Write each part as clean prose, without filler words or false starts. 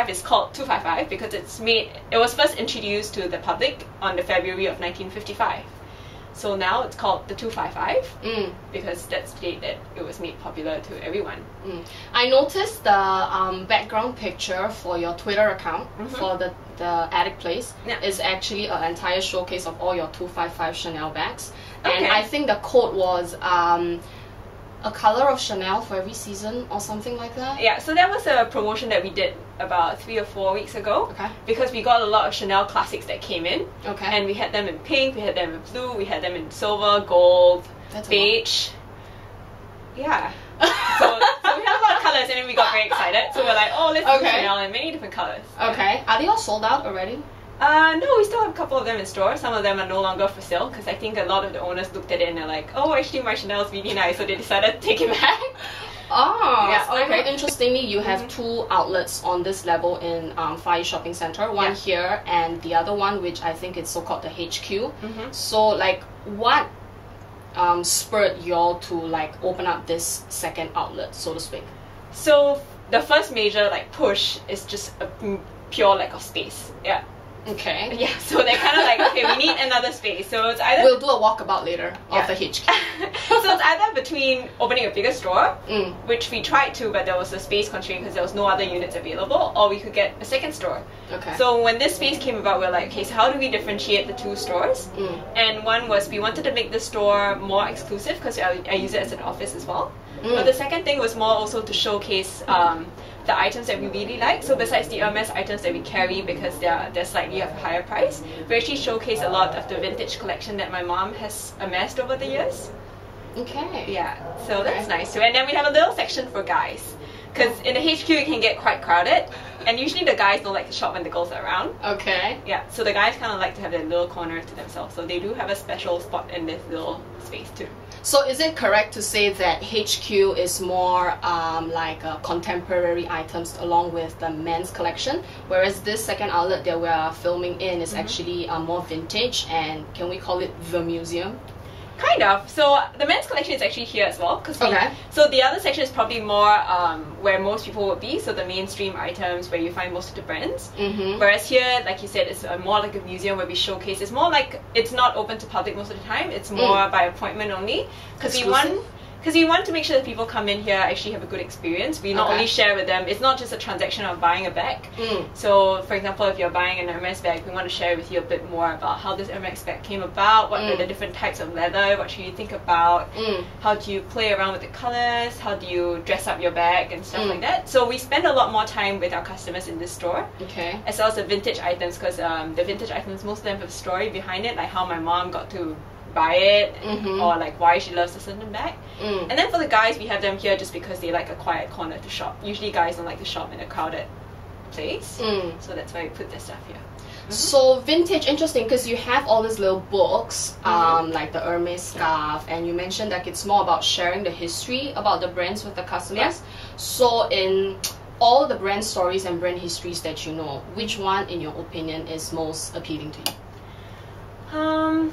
255 is called 255 because it was first introduced to the public on the February of 1955. So now it's called the 255 because that's the date that it was made popular to everyone. I noticed the background picture for your Twitter account for the Attic Place is actually an entire showcase of all your 255 Chanel bags. And I think the code was a color of Chanel for every season or something like that. Yeah, so that was a promotion that we did about 3 or 4 weeks ago. Because we got a lot of Chanel classics that came in. And we had them in pink, we had them in blue, we had them in silver, gold, beige. Yeah. So we had a lot of colors and then we got very excited. So we're like, oh, let's do Chanel in many different colors. Are they all sold out already? No, we still have a couple of them in store. Some of them are no longer for sale because I think a lot of the owners looked at it and they're like, oh, actually my Chanel is really nice, so they decided to take it back. Interestingly, you have two outlets on this level in Far East Shopping Centre. One here and the other one, which I think is so-called the HQ. So, like, what spurred y'all to, like, open up this second outlet, so to speak? So, the first major, like, push is just a pure lack of space. Yeah, so they're kind of like, okay, we need another space. So it's either... We'll do a walkabout later of the HQ. So it's either between opening a bigger store, which we tried to, but there was a space constraint because there was no other units available, or we could get a second store. So when this space came about, we're like, okay, so how do we differentiate the two stores? And one was we wanted to make the store more exclusive because I use it as an office as well. But the second thing was more also to showcase the items that we really like. So besides the Hermes items that we carry because they're slightly of a higher price, we actually showcase a lot of the vintage collection that my mom has amassed over the years. Yeah, so that's nice too. And then we have a little section for guys because in the HQ it can get quite crowded and usually the guys don't like to shop when the girls are around. Yeah, so the guys kind of like to have their little corner to themselves, so they do have a special spot in this little space too. So is it correct to say that HQ is more like contemporary items along with the men's collection, whereas this second outlet that we are filming in is actually more vintage, and can we call it the museum? Kind of. So the men's collection is actually here as well. So the other section is probably more where most people would be, so the mainstream items where you find most of the brands. Whereas here, like you said, it's more like a museum where we showcase. It's more like it's not open to public most of the time. It's more by appointment only because we want to make sure that people come in here actually have a good experience. We not only share with them, it's not just a transaction of buying a bag. So for example, if you're buying an Hermes bag, we want to share with you a bit more about how this Hermes bag came about, what are the different types of leather, what should you think about, how do you play around with the colors, how do you dress up your bag and stuff like that. So we spend a lot more time with our customers in this store, as well as the vintage items, because the vintage items, most of them have a story behind it, like how my mom got to buy it, or like why she loves a certain bag. And then for the guys, we have them here just because they like a quiet corner to shop. Usually guys don't like to shop in a crowded place, so that's why we put this stuff here. So vintage, interesting, because you have all these little books, like the Hermes scarf, and you mentioned that it's more about sharing the history about the brands with the customers. So in all the brand stories and brand histories that you know, which one in your opinion is most appealing to you?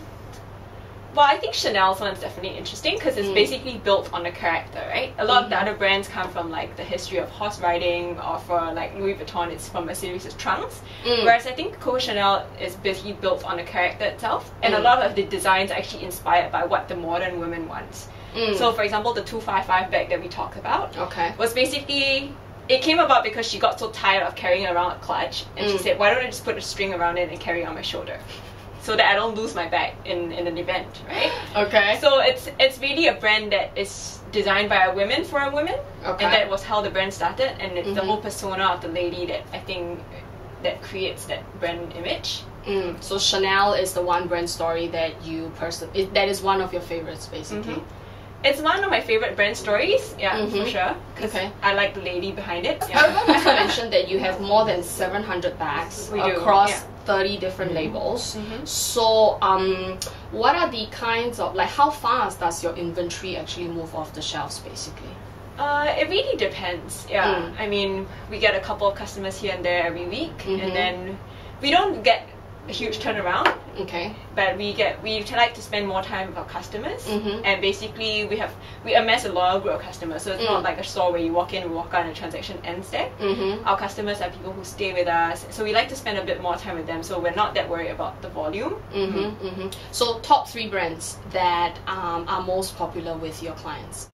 Well, I think Chanel's one is definitely interesting because it's basically built on the character, right? A lot of the other brands come from like the history of horse riding, or for like Louis Vuitton, it's from a series of trunks. Whereas I think Coco Chanel is basically built on the character itself, and a lot of the designs are actually inspired by what the modern woman wants. So for example, the 255 bag that we talked about was basically, it came about because she got so tired of carrying around a clutch, and she said, why don't I just put a string around it and carry it on my shoulder, so that I don't lose my bag in an event, right? So it's really a brand that is designed by a woman for a woman, and that was how the brand started, and it's the whole persona of the lady that I think that creates that brand image. So Chanel is the one brand story that you that is one of your favorites, basically. It's one of my favorite brand stories, for sure, because I like the lady behind it. I also mentioned that you have more than 700 bags across 30 different labels. So what are the kinds of, like, how fast does your inventory actually move off the shelves, basically? It really depends. I mean, we get a couple of customers here and there every week, and then we don't get a huge turnaround. Okay. But we like to spend more time with our customers, and basically we amass a loyal group of customers. So it's not like a store where you walk in, walk out, and a transaction ends there. Our customers are people who stay with us, so we like to spend a bit more time with them. So we're not that worried about the volume. So top 3 brands that are most popular with your clients.